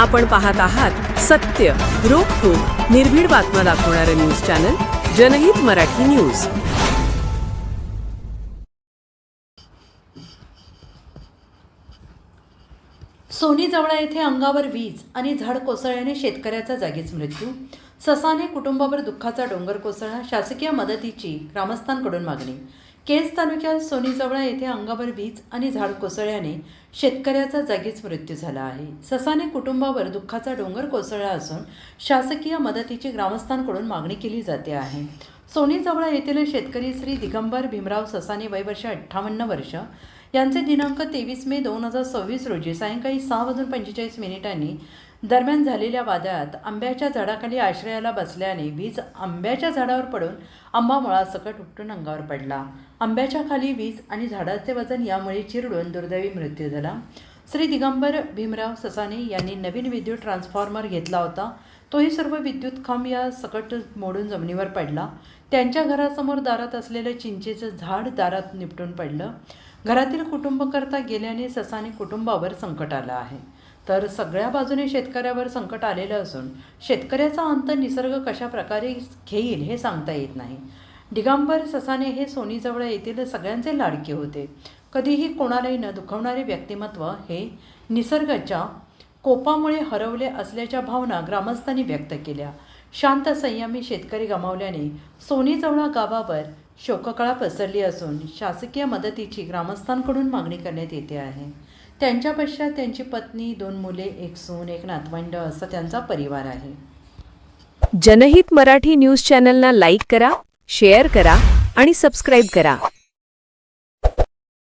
आपण पाहत आहात सत्य, रोखठोक, निर्भीड बातम्या दाखवणारे न्यूज चॅनल जनहित मराठी न्यूज। सोनी जवळा येथे अंगावर वीज आणि झाड कोसळल्याने शेतकऱ्याचा जागीच मृत्यू। ससाने कुटुंबावर दुःखाचा डोंगर कोसळला, शासकीय मदतीची ग्रामस्थांकडून मागणी। केज तालुक्यात सोनी जवळा येथे अंगावर वीज आणि झाड कोसळल्याने शेतकऱ्याचा जागीच मृत्यू झाला आहे। ससाने कुटुंबावर दुःखाचा डोंगर कोसळला असून शासकीय मदतीची ग्रामस्थांकडून मागणी केली जाते आहे। सोनी जवळा येथील शेतकरी श्री दिगंबर भीमराव ससाने वय वर्ष 58 वर्ष यांचे दिनांक 23 मे 2026 रोजी सायंकाळी 6:45 दरम्यान झालेल्या वादळात आंब्याच्या झाडाखाली आश्रयाला बसल्याने वीज आंब्याच्या झाडावर पडून आंबा मुळासकट उपटून अंगावर पडला। आंब्याच्या खाली वीज आणि झाडाचे वजन यामुळे चिरडून दुर्दैवी मृत्यू झाला। श्री दिगंबर भीमराव ससाने यांनी नवीन विद्युत ट्रान्सफॉर्मर घेतला होता, तोही सर्व विद्युत खांब या सकट मोडून जमिनीवर पडला। त्यांच्या घरासमोर दारात असलेलं चिंचेचं झाड दारात निपटून पडलं। घरातील कुटुंबकर्ता गेल्याने ससाने कुटुंबावर संकट आलं आहे, तर सगळ्या बाजूने शेतकऱ्यावर संकट आलेलं असून शेतकऱ्याचा अंत निसर्ग कशा प्रकारे घेईल हे सांगता येत नाही। दिगंबर ससाने हे सोनी जवळ येथील सगळ्यांचे लाडके होते। कधीही कोणालाही न दुखवणारे व्यक्तिमत्व हे निसर्गाच्या कोपामुळे हरवले असल्याच्या भावना ग्रामस्थांनी व्यक्त केल्या। शांत संयमी शेतकरी गमावल्याने सोनी जवळा गावावर शोककळा पसरली असून शासकीय मदतीची ग्रामस्थांकडून मागणी करण्यात येते आहे। त्यांच्या पश्चात त्यांची पत्नी, 2 मुले, 1 सून, 1 नातवंड असा त्यांचा परिवार आहे। जनहित मराठी न्यूज चॅनलला लाईक करा, शेअर करा आणि सबस्क्राईब करा।